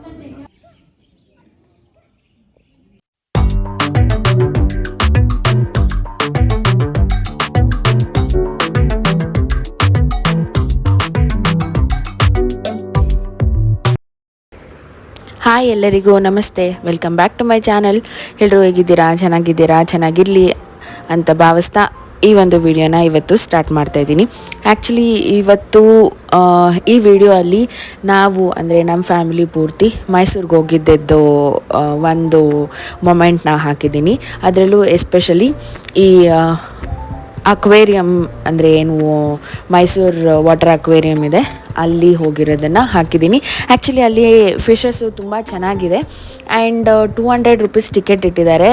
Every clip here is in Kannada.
ಹಾಯ್ ಎಲ್ಲರಿಗೂ ನಮಸ್ತೆ, welcome back to my channel. ಎಲ್ಲರೂ ಹೇಗಿದ್ದೀರಾ? ಚೆನ್ನಾಗಿರಲಿ ಅಂತ ಭಾವಿಸ್ತಾ ಈ ಒಂದು ವಿಡಿಯೋನ ಇವತ್ತು ಸ್ಟಾರ್ಟ್ ಮಾಡ್ತಾಯಿದ್ದೀನಿ. ಆ್ಯಕ್ಚುಲಿ ಇವತ್ತು ಈ ವಿಡಿಯೋ ಅಲ್ಲಿ ನಾವು ಅಂದರೆ ನಮ್ಮ ಫ್ಯಾಮಿಲಿ ಪೂರ್ತಿ ಮೈಸೂರಿಗೆ ಹೋಗಿದ್ದದ್ದು ಒಂದು ಮೊಮೆಂಟ್ನ ಹಾಕಿದ್ದೀನಿ. ಅದರಲ್ಲೂ ಎಸ್ಪೆಷಲಿ ಈ ಅಕ್ವೇರಿಯಮ್ ಅಂದರೆ ಏನು ಮೈಸೂರು ವಾಟರ್ ಅಕ್ವೇರಿಯಮ್ ಇದೆ ಅಲ್ಲಿ ಹೋಗಿರೋದನ್ನು ಹಾಕಿದ್ದೀನಿ. ಆ್ಯಕ್ಚುಲಿ ಅಲ್ಲಿ ಫಿಶಸ್ಸು ತುಂಬ ಚೆನ್ನಾಗಿದೆ ಆ್ಯಂಡ್ 200 ರುಪೀಸ್ ಟಿಕೆಟ್ ಇಟ್ಟಿದ್ದಾರೆ.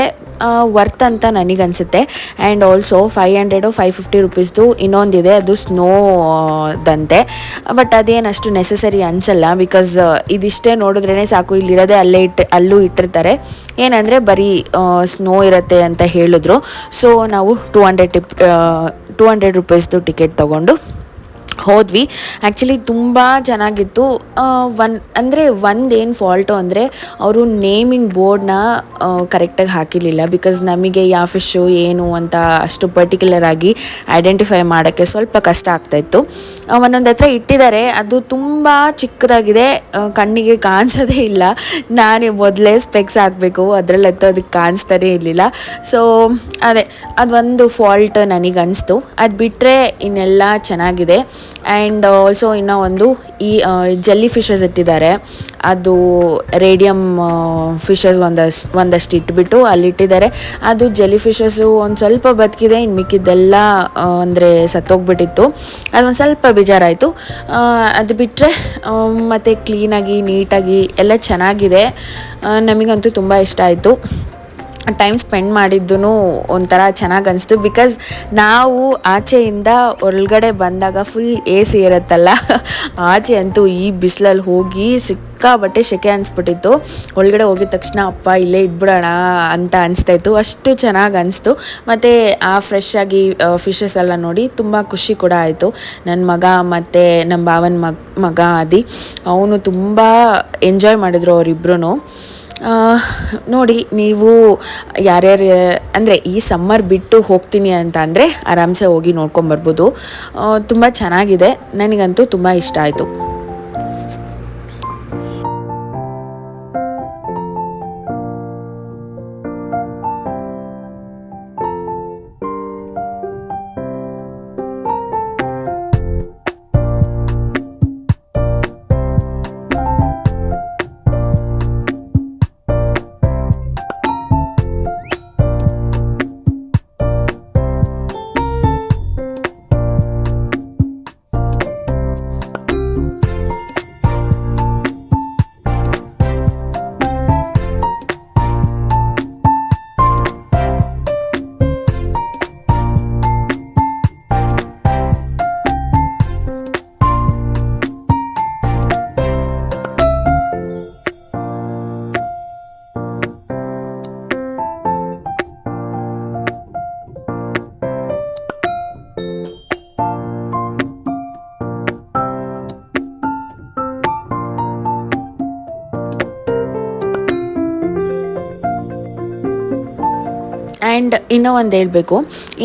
ವರ್ತ್ ಅಂತ ನನಗನ್ಸುತ್ತೆ. ಆ್ಯಂಡ್ ಆಲ್ಸೋ 500-550 ರುಪೀಸ್ದು ಇನ್ನೊಂದಿದೆ, ಅದು ಸ್ನೋದಂತೆ. ಬಟ್ ಅದೇನಷ್ಟು ನೆಸಸರಿ ಅನಿಸಲ್ಲ, ಬಿಕಾಸ್ ಇದಿಷ್ಟೇ ನೋಡಿದ್ರೇ ಸಾಕು, ಇಲ್ಲಿರೋದೇ ಅಲ್ಲೂ ಇಟ್ಟಿರ್ತಾರೆ. ಏನಂದರೆ ಬರೀ ಸ್ನೋ ಇರುತ್ತೆ ಅಂತ ಹೇಳಿದ್ರು. ಸೊ ನಾವು 200 ರುಪೀಸ್ದು ಟಿಕೆಟ್ ತೊಗೊಂಡು ಹೋದ್ವಿ. ಆ್ಯಕ್ಚುಲಿ ತುಂಬ ಚೆನ್ನಾಗಿತ್ತು. ಒಂದೇನು ಫಾಲ್ಟು ಅಂದರೆ ಅವರು ನೇಮಿಂಗ್ ಬೋರ್ಡ್ನ ಕರೆಕ್ಟಾಗಿ ಹಾಕಿರಲಿಲ್ಲ. ಬಿಕಾಸ್ ನಮಗೆ ಯಾವ ಫಿಶ್ಶು ಏನು ಅಂತ ಅಷ್ಟು ಪರ್ಟಿಕ್ಯುಲರ್ ಆಗಿ ಐಡೆಂಟಿಫೈ ಮಾಡೋಕ್ಕೆ ಸ್ವಲ್ಪ ಕಷ್ಟ ಆಗ್ತಾಯಿತ್ತು. ಒಂದೊಂದು ಹತ್ರ ಇಟ್ಟಿದ್ದಾರೆ, ಅದು ತುಂಬ ಚಿಕ್ಕದಾಗಿದೆ, ಕಣ್ಣಿಗೆ ಕಾಣಿಸೋದೇ ಇಲ್ಲ. ನಾನು ಮೊದಲೇ ಸ್ಪೆಕ್ಸ್ ಹಾಕಬೇಕು, ಅದರಲ್ಲಂತೂ ಅದಕ್ಕೆ ಕಾಣಿಸ್ತಾನೇ ಇರಲಿಲ್ಲ. ಸೊ ಅದೊಂದು ಫಾಲ್ಟ್ ನನಗೆ ಅನಿಸ್ತು. ಅದು ಬಿಟ್ಟರೆ ಇನ್ನೆಲ್ಲ ಚೆನ್ನಾಗಿದೆ. ಆ್ಯಂಡ್ ಆಲ್ಸೋ ಇನ್ನೂ ಒಂದು ಈ ಜೆಲ್ಲಿ ಫಿಶಸ್ ಇಟ್ಟಿದ್ದಾರೆ, ಅದು ರೇಡಿಯಮ್ ಫಿಶಸ್ ಒಂದಷ್ಟು ಇಟ್ಬಿಟ್ಟು ಅಲ್ಲಿಟ್ಟಿದ್ದಾರೆ. ಅದು ಜೆಲ್ಲಿ ಫಿಶಸ್ಸು ಒಂದು ಸ್ವಲ್ಪ ಬದುಕಿದೆ, ಇನ್ನು ಮಿಕ್ಕಿದ್ದೆಲ್ಲ ಅಂದರೆ ಸತ್ತೋಗ್ಬಿಟ್ಟಿತ್ತು. ಅದೊಂದು ಸ್ವಲ್ಪ ಬೇಜಾರಾಯಿತು. ಅದು ಬಿಟ್ಟರೆ ಮತ್ತು ಕ್ಲೀನಾಗಿ ನೀಟಾಗಿ ಎಲ್ಲ ಚೆನ್ನಾಗಿದೆ. ನಮಗಂತೂ ತುಂಬ ಇಷ್ಟ ಆಯಿತು. ಟೈಮ್ ಸ್ಪೆಂಡ್ ಮಾಡಿದ್ದೂ ಒಂಥರ ಚೆನ್ನಾಗಿ ಅನಿಸ್ತು. ಬಿಕಾಸ್ ನಾವು ಆಚೆಯಿಂದ ಒಳಗಡೆ ಬಂದಾಗ ಫುಲ್ AC ಇರುತ್ತಲ್ಲ, ಆಚೆ ಅಂತೂ ಈ ಬಿಸಿಲಲ್ಲಿ ಹೋಗಿ ಸಿಕ್ಕಾಬಟ್ಟೆ ಸೆಕೆ ಅನಿಸ್ಬಿಟ್ಟಿತ್ತು. ಒಳಗಡೆ ಹೋಗಿದ ತಕ್ಷಣ ಅಪ್ಪ ಇಲ್ಲೇ ಇದ್ಬಿಡೋಣ ಅಂತ ಅನಿಸ್ತಾಯಿತ್ತು, ಅಷ್ಟು ಚೆನ್ನಾಗಿ ಅನಿಸ್ತು. ಮತ್ತು ಆ ಫ್ರೆಶ್ ಆಗಿ ಫಿಶಸ್ ಎಲ್ಲ ನೋಡಿ ತುಂಬ ಖುಷಿ ಕೂಡ ಆಯಿತು. ನನ್ನ ಮಗ ಮತ್ತು ನಮ್ಮ ಭಾವನ ಮಗ ಆದಿ, ಅವನು ತುಂಬ ಎಂಜಾಯ್ ಮಾಡಿದರು ಅವರಿಬ್ರು. ನೋಡಿ, ನೀವು ಯಾರ್ಯಾರು ಅಂದರೆ ಈ ಸಮ್ಮರ್ ಬಿಟ್ಟು ಹೋಗ್ತೀನಿ ಅಂತ ಅಂದರೆ ಆರಾಮ್ಸೆ ಹೋಗಿ ನೋಡ್ಕೊಂಬರ್ಬೋದು. ತುಂಬ ಚೆನ್ನಾಗಿದೆ, ನನಗಂತೂ ತುಂಬ ಇಷ್ಟ ಆಯಿತು. ಆ್ಯಂಡ್ ಇನ್ನೂ ಒಂದು ಹೇಳಬೇಕು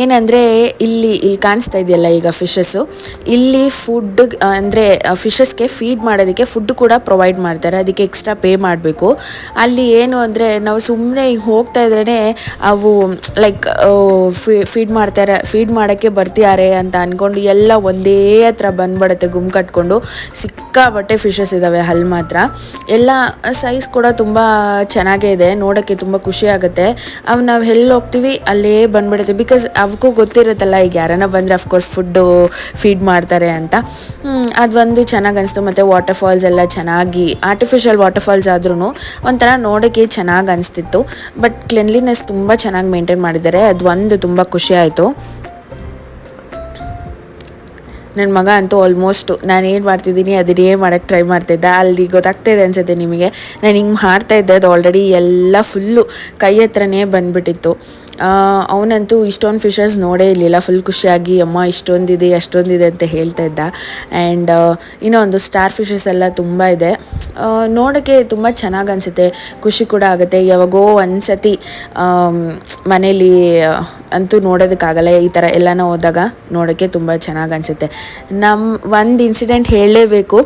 ಏನಂದರೆ, ಇಲ್ಲಿ ಕಾಣಿಸ್ತಾ ಇದೆಯಲ್ಲ ಈಗ ಫಿಶಸ್ಸು, ಇಲ್ಲಿ ಫುಡ್ ಅಂದರೆ ಫಿಶಸ್ಗೆ ಫೀಡ್ ಮಾಡೋದಕ್ಕೆ ಫುಡ್ ಕೂಡ ಪ್ರೊವೈಡ್ ಮಾಡ್ತಾರೆ, ಅದಕ್ಕೆ ಎಕ್ಸ್ಟ್ರಾ ಪೇ ಮಾಡಬೇಕು. ಅಲ್ಲಿ ಏನು ಅಂದರೆ ನಾವು ಸುಮ್ಮನೆ ಈಗ ಹೋಗ್ತಾ ಇದ್ರೇ ಅವು ಲೈಕ್ ಫೀಡ್ ಮಾಡೋಕ್ಕೆ ಬರ್ತಿದ್ದಾರೆ ಅಂತ ಅಂದ್ಕೊಂಡು ಎಲ್ಲ ಒಂದೇ ಹತ್ರ ಬಂದ್ಬಿಡುತ್ತೆ, ಗುಂಪು ಕಟ್ಕೊಂಡು. ಸಿಕ್ಕಾಬಟ್ಟೆ ಫಿಶಸ್ ಇದ್ದಾವೆ ಅಲ್ಲಿ ಮಾತ್ರ. ಎಲ್ಲ ಸೈಜ್ ಕೂಡ ತುಂಬ ಚೆನ್ನಾಗೇ ಇದೆ, ನೋಡೋಕ್ಕೆ ತುಂಬ ಖುಷಿ ಆಗುತ್ತೆ. ಅವು ನಾವು ಎಲ್ಲಿ ಹೋಗ್ತೀವಿ ಅಲ್ಲೇ ಬಂದ್ಬಿಡುತ್ತೆ. ಬಿಕಾಸ್ ಅವಕ್ಕೂ ಗೊತ್ತಿರುತ್ತಲ್ಲ, ಈಗ ಯಾರನ್ನ ಬಂದರೆ ಅಫ್ಕೋರ್ಸ್ ಫುಡ್ಡು ಫೀಡ್ ಮಾಡ್ತಾರೆ ಅಂತ. ಅದೊಂದು ಚೆನ್ನಾಗಿ ಅನಿಸ್ತು. ಮತ್ತು ವಾಟರ್ ಫಾಲ್ಸ್ ಎಲ್ಲ ಚೆನ್ನಾಗಿ, ಆರ್ಟಿಫಿಷಿಯಲ್ ವಾಟರ್ ಫಾಲ್ಸ್ ಆದ್ರೂ ಒಂಥರ ನೋಡೋಕ್ಕೆ ಚೆನ್ನಾಗಿ ಅನಿಸ್ತಿತ್ತು. ಬಟ್ ಕ್ಲೀನ್ಲಿನೆಸ್ ತುಂಬ ಚೆನ್ನಾಗಿ ಮೇಂಟೈನ್ ಮಾಡಿದ್ದಾರೆ, ಅದು ಒಂದು ತುಂಬ ಖುಷಿ ಆಯಿತು. ನನ್ನ ಮಗ ಅಂತೂ ಆಲ್ಮೋಸ್ಟ್ ನಾನು ಏನು ಮಾಡ್ತಿದ್ದೀನಿ ಅದನ್ನೇ ಮಾಡೋಕ್ಕೆ ಟ್ರೈ ಮಾಡ್ತಾಯಿದ್ದ. ಅಲ್ಲಿ ಗೊತ್ತಾಗ್ತಾಯಿದೆ ಅನಿಸುತ್ತೆ ನಿಮಗೆ, ನಾನು ಹಿಂಗೆ ಮಾಡ್ತಾಯಿದ್ದೆ, ಅದು ಆಲ್ರೆಡಿ ಎಲ್ಲ ಫುಲ್ಲು ಕೈ ಹತ್ರನೇ ಬಂದುಬಿಟ್ಟಿತ್ತು. ಅವನಂತೂ ಇಷ್ಟೊಂದು ಫಿಶಸ್ ನೋಡೇ ಇರಲಿಲ್ಲ. ಫುಲ್ ಖುಷಿಯಾಗಿ ಅಮ್ಮ ಇಷ್ಟೊಂದಿದೆ ಅಷ್ಟೊಂದಿದೆ ಅಂತ ಹೇಳ್ತಾ ಇದ್ದ. ಆ್ಯಂಡ್ ಇನ್ನೊಂದು ಸ್ಟಾರ್ ಫಿಶಸ್ ಎಲ್ಲ ತುಂಬ ಇದೆ. ನೋಡೋಕ್ಕೆ ತುಂಬ ಚೆನ್ನಾಗಿ ಅನಿಸುತ್ತೆ, ಖುಷಿ ಕೂಡ ಆಗುತ್ತೆ. ಯಾವಾಗೋ ಒಂದು ಸತಿ ಮನೇಲಿ ಅಂತೂ ನೋಡೋದಕ್ಕಾಗಲ್ಲ, ಈ ಥರ ಎಲ್ಲನ ಹೋದಾಗ ನೋಡೋಕ್ಕೆ ತುಂಬ ಚೆನ್ನಾಗಿ ಅನಿಸುತ್ತೆ. ಒಂದು ಇನ್ಸಿಡೆಂಟ್ ಹೇಳಲೇಬೇಕು.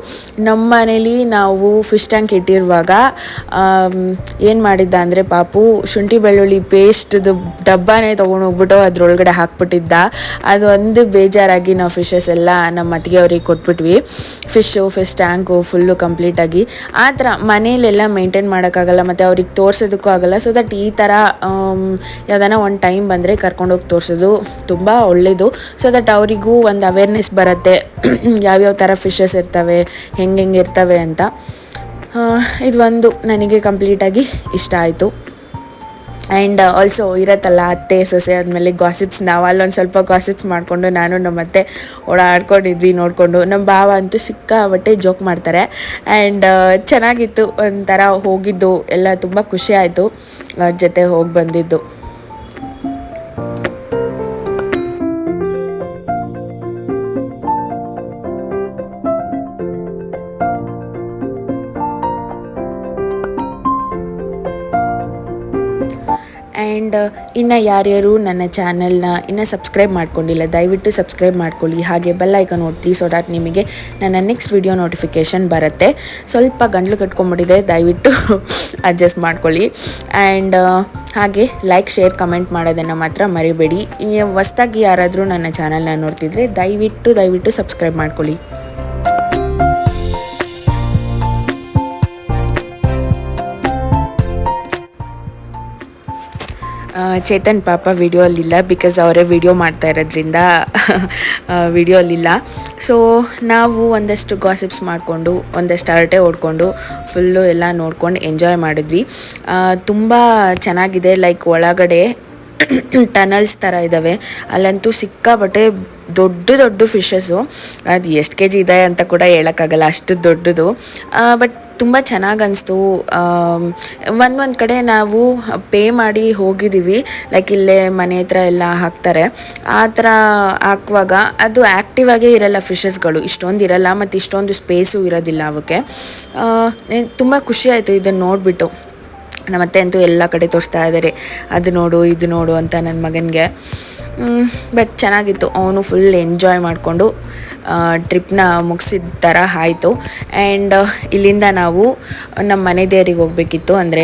ನಮ್ಮ ಮನೇಲಿ ನಾವು ಫಿಶ್ ಟ್ಯಾಂಕ್ ಇಟ್ಟಿರುವಾಗ ಏನು ಮಾಡಿದ್ದ ಅಂದರೆ ಪಾಪು ಶುಂಠಿ ಬೆಳ್ಳುಳ್ಳಿ ಪೇಸ್ಟ್ದು ಡಬ್ಬನೇ ತೊಗೊಂಡೋಗ್ಬಿಟ್ಟು ಅದ್ರೊಳಗಡೆ ಹಾಕ್ಬಿಟ್ಟಿದ್ದ. ಅದು ಒಂದು ಬೇಜಾರಾಗಿ ನಾವು ಫಿಶಸ್ ಎಲ್ಲ ನಮ್ಮ ಅತ್ತಿಗೆ ಅವ್ರಿಗೆ ಕೊಟ್ಬಿಟ್ವಿ. ಫಿಶ್ ಟ್ಯಾಂಕು ಫುಲ್ಲು ಕಂಪ್ಲೀಟಾಗಿ. ಆ ಥರ ಮನೇಲೆಲ್ಲ ಮೇಂಟೈನ್ ಮಾಡೋಕ್ಕಾಗಲ್ಲ ಮತ್ತು ಅವ್ರಿಗೆ ತೋರಿಸೋದಕ್ಕೂ ಆಗಲ್ಲ. ಸೊ ದಟ್ ಈ ಥರ ಯಾವುದಾನ ಒಂದು ಟೈಮ್ ಬಂದರೆ ಕರ್ಕೊಂಡೋಗಿ ತೋರಿಸೋದು ತುಂಬ ಒಳ್ಳೆಯದು. ಸೊ ದಟ್ ಅವರಿಗೂ ಒಂದು ಅವೇರ್ನೆಸ್ ಬರುತ್ತೆ ಯಾವ್ಯಾವ ಥರ ಫಿಶಸ್ ಇರ್ತವೆ, ಹೆಂಗೆ ಇರ್ತವೆ ಅಂತ. ಇದು ಒಂದು ನನಗೆ ಕಂಪ್ಲೀಟಾಗಿ ಇಷ್ಟ ಆಯಿತು. ಆ್ಯಂಡ್ ಆಲ್ಸೋ ಇರತ್ತಲ್ಲ ಅತ್ತೆ ಸೊಸೆ ಆದಮೇಲೆ ಗಾಸಿಪ್ಸ್, ನಾವು ಅಲ್ಲೊಂದು ಸ್ವಲ್ಪ ಗಾಸಿಪ್ಸ್ ಮಾಡಿಕೊಂಡು ನಾನು ನಮ್ಮ ಅತ್ತೆ ಓಡಾಡ್ಕೊಂಡಿದ್ವಿ ನೋಡಿಕೊಂಡು. ನಮ್ಮ ಭಾವ ಅಂತೂ ಸಿಕ್ಕಾಬಟ್ಟೆ ಜೋಕ್ ಮಾಡ್ತಾರೆ. ಆ್ಯಂಡ್ ಚೆನ್ನಾಗಿತ್ತು, ಒಂಥರ ಹೋಗಿದ್ದು ಎಲ್ಲ ತುಂಬ ಖುಷಿ ಆಯಿತು ಅವ್ರ ಜೊತೆ ಹೋಗಿ ಬಂದಿದ್ದು. ಆ್ಯಂಡ್ ಇನ್ನು ಯಾರ್ಯಾರು ನನ್ನ ಚಾನಲ್ನ ಇನ್ನೂ ಸಬ್ಸ್ಕ್ರೈಬ್ ಮಾಡ್ಕೊಂಡಿಲ್ಲ, ದಯವಿಟ್ಟು ಸಬ್ಸ್ಕ್ರೈಬ್ ಮಾಡ್ಕೊಳ್ಳಿ. ಹಾಗೆ ಬೆಲ್ ಐಕಾನ್ ಒತ್ತಿ, ಸೊ ದಟ್ ನಿಮಗೆ ನನ್ನ ನೆಕ್ಸ್ಟ್ ವಿಡಿಯೋ ನೋಟಿಫಿಕೇಷನ್ ಬರುತ್ತೆ. ಸ್ವಲ್ಪ ಗಂಟ್ಲು ಕಟ್ಕೊಂಡ್ಬಿಟ್ಟಿದೆ, ದಯವಿಟ್ಟು ಅಡ್ಜಸ್ಟ್ ಮಾಡ್ಕೊಳ್ಳಿ. ಆ್ಯಂಡ್ ಹಾಗೆ ಲೈಕ್, ಶೇರ್, ಕಮೆಂಟ್ ಮಾಡೋದನ್ನು ಮಾತ್ರ ಮರಿಬೇಡಿ. ಹೊಸ್ದಾಗಿ ಯಾರಾದರೂ ನನ್ನ ಚಾನಲ್ನ ನೋಡ್ತಿದ್ರೆ ದಯವಿಟ್ಟು ಸಬ್ಸ್ಕ್ರೈಬ್ ಮಾಡ್ಕೊಳ್ಳಿ. ಚೇತನ್ ಪಾಪ ವಿಡಿಯೋ ಅಲ್ಲಿಲ್ಲ, ಬಿಕಾಸ್ ಅವರೇ ವಿಡಿಯೋ ಮಾಡ್ತಾ ಇರೋದ್ರಿಂದ ವಿಡಿಯೋ ಅಲ್ಲಿಲ್ಲ. ಸೊ ನಾವು ಒಂದಷ್ಟು ಗಾಸಿಪ್ಸ್ ಮಾಡಿಕೊಂಡು, ಒಂದಷ್ಟು ಹರಟೆ ಹೊಡ್ಕೊಂಡು ಫುಲ್ಲು ಎಲ್ಲ ನೋಡ್ಕೊಂಡು ಎಂಜಾಯ್ ಮಾಡಿದ್ವಿ. ತುಂಬ ಚೆನ್ನಾಗಿದೆ. ಲೈಕ್ ಒಳಗಡೆ ಟನಲ್ಸ್ ಥರ ಇದ್ದಾವೆ, ಅಲ್ಲಂತೂ ಸಿಕ್ಕಾಬಟ್ಟೆ ದೊಡ್ಡ ಫಿಶಸ್ಸು. ಅದು ಎಷ್ಟು ಕೆ ಜಿ ಇದೆ ಅಂತ ಕೂಡ ಹೇಳೋಕ್ಕಾಗಲ್ಲ, ಅಷ್ಟು ದೊಡ್ಡದು. ಬಟ್ ತುಂಬ ಚೆನ್ನಾಗಿ ಅನಿಸ್ತು. ಒಂದು ಕಡೆ ನಾವು ಪೇ ಮಾಡಿ ಹೋಗಿದ್ದೀವಿ, ಲೈಕ್ ಇಲ್ಲೇ ಮನೆ ಹತ್ರ ಎಲ್ಲ ಹಾಕ್ತಾರೆ. ಆ ಥರ ಹಾಕುವಾಗ ಅದು ಆ್ಯಕ್ಟಿವ್ ಆಗೇ ಇರಲ್ಲ ಫಿಶಸ್ಗಳು, ಇಷ್ಟೊಂದು ಇರಲ್ಲ ಮತ್ತು ಇಷ್ಟೊಂದು ಸ್ಪೇಸು ಇರೋದಿಲ್ಲ ಅವಕ್ಕೆ. ತುಂಬ ಖುಷಿ ಆಯಿತು ಇದನ್ನು ನೋಡಿಬಿಟ್ಟು. ನಮ್ಮತ್ತೆ ಅಂತೂ ಎಲ್ಲ ಕಡೆ ತೋರಿಸ್ತಾ ಇದ್ದಾರೆ, ಅದು ನೋಡು ಇದು ನೋಡು ಅಂತ ನನ್ನ ಮಗನಿಗೆ. ಬಟ್ ಚೆನ್ನಾಗಿತ್ತು, ಅವನು ಫುಲ್ ಎಂಜಾಯ್ ಮಾಡಿಕೊಂಡು ಟ್ರಿಪ್ನ ಮುಗಿಸಿದ ಥರ ಆಯಿತು. ಆ್ಯಂಡ್ ಇಲ್ಲಿಂದ ನಾವು ನಮ್ಮ ಮನೆ ದೇವರಿಗೆ ಹೋಗಬೇಕಿತ್ತು, ಅಂದರೆ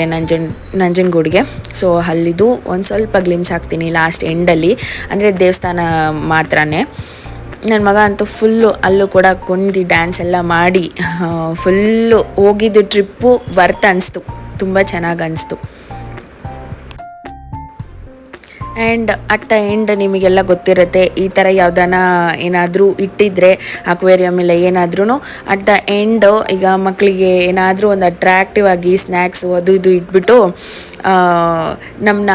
ನಂಜನಗೂಡಿಗೆ. ಸೊ ಅಲ್ಲಿದು ಒಂದು ಸ್ವಲ್ಪ ಗ್ಲಿಮ್ಸ್ ಹಾಕ್ತೀನಿ ಲಾಸ್ಟ್ ಎಂಡಲ್ಲಿ, ಅಂದರೆ ದೇವಸ್ಥಾನ ಮಾತ್ರನೇ. ನನ್ನ ಮಗ ಅಂತೂ ಫುಲ್ಲು ಅಲ್ಲೂ ಕೂಡ ಕುಣಿದು ಡ್ಯಾನ್ಸ್ ಎಲ್ಲ ಮಾಡಿ ಫುಲ್ಲು ಹೋಗಿದ್ದು ಟ್ರಿಪ್ಪು ವರ್ತ್ ಅನಿಸ್ತು, ತುಂಬ ಚೆನ್ನಾಗಿ ಅನಿಸ್ತು. ಆ್ಯಂಡ್ ಅಟ್ ದ ಎಂಡ್ ನಿಮಗೆಲ್ಲ ಗೊತ್ತಿರುತ್ತೆ, ಈ ಥರ ಯಾವುದಾನ ಏನಾದರೂ ಇಟ್ಟಿದ್ರೆ ಅಕ್ವೇರಿಯಮ್ ಇಲ್ಲ ಏನಾದ್ರೂ ಅಟ್ ದ ಎಂಡ್ ಈಗ ಮಕ್ಕಳಿಗೆ ಏನಾದರೂ ಒಂದು ಅಟ್ರಾಕ್ಟಿವ್ ಆಗಿ ಸ್ನ್ಯಾಕ್ಸು ಅದು ಇದು ಇಟ್ಬಿಟ್ಟು ನಮ್ಮನ್ನ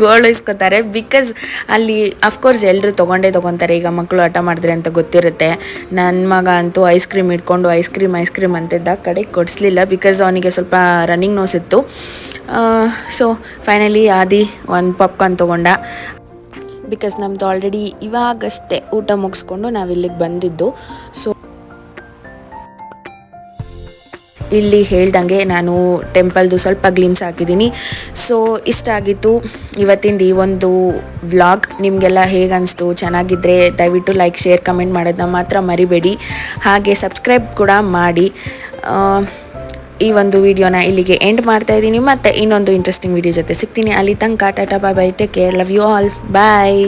ಗೋಳಿಸ್ಕೊತಾರೆ. ಬಿಕಾಸ್ ಅಲ್ಲಿ ಅಫ್ಕೋರ್ಸ್ ಎಲ್ಲರೂ ತೊಗೊತಾರೆ, ಈಗ ಮಕ್ಕಳು ಹಠ ಮಾಡಿದ್ರೆ ಅಂತ ಗೊತ್ತಿರುತ್ತೆ. ನನ್ನ ಮಗ ಅಂತೂ ಐಸ್ ಕ್ರೀಮ್ ಇಟ್ಕೊಂಡು ಐಸ್ ಕ್ರೀಮ್ ಅಂತಿದ್ದ, ಕಡೆಗೆ ಕೊಡಿಸ್ಲಿಲ್ಲ ಬಿಕಾಸ್ ಅವನಿಗೆ ಸ್ವಲ್ಪ ರನ್ನಿಂಗ್ ನೋಸ್ ಇತ್ತು. ಸೊ ಫೈನಲಿ ಆದಿ ಒಂದು ಪಾಪ್ಕಾರ್ನ್ ತೊಗೊಂಡ. ಬಿಕಾಸ್ ನಮ್ಮದು ಆಲ್ರೆಡಿ ಇವಾಗಷ್ಟೇ ಊಟ ಮುಗಿಸ್ಕೊಂಡು ನಾವಿಲ್ಲಿಗೆ ಬಂದಿದ್ದು. ಸೊ ಇಲ್ಲಿ ಹೇಳ್ದಂಗೆ ನಾನು ಟೆಂಪಲ್ದು ಸ್ವಲ್ಪ ಗ್ಲಿಮ್ಸ್ ಹಾಕಿದ್ದೀನಿ. ಸೊ ಇಷ್ಟ ಆಗಿತ್ತು ಇವತ್ತಿಂದ ಈ ಒಂದು ವ್ಲಾಗ್. ನಿಮಗೆಲ್ಲ ಹೇಗೆ ಅನಿಸ್ತು? ಚೆನ್ನಾಗಿದ್ದರೆ ದಯವಿಟ್ಟು ಲೈಕ್, ಶೇರ್, ಕಮೆಂಟ್ ಮಾಡೋದನ್ನ ಮಾತ್ರ ಮರಿಬೇಡಿ. ಹಾಗೆ ಸಬ್ಸ್ಕ್ರೈಬ್ ಕೂಡ ಮಾಡಿ. ಈ ಒಂದು ವಿಡಿಯೋನ ಇಲ್ಲಿಗೆ ಎಂಡ್ ಮಾಡ್ತಾ ಇದ್ದೀನಿ. ಮತ್ತೆ ಇನ್ನೊಂದು ಇಂಟ್ರೆಸ್ಟಿಂಗ್ ವಿಡಿಯೋ ಜೊತೆ ಸಿಗ್ತೀನಿ. ಅಲ್ಲಿ ತನಕ tata, bye bye, take care, love you all, bye.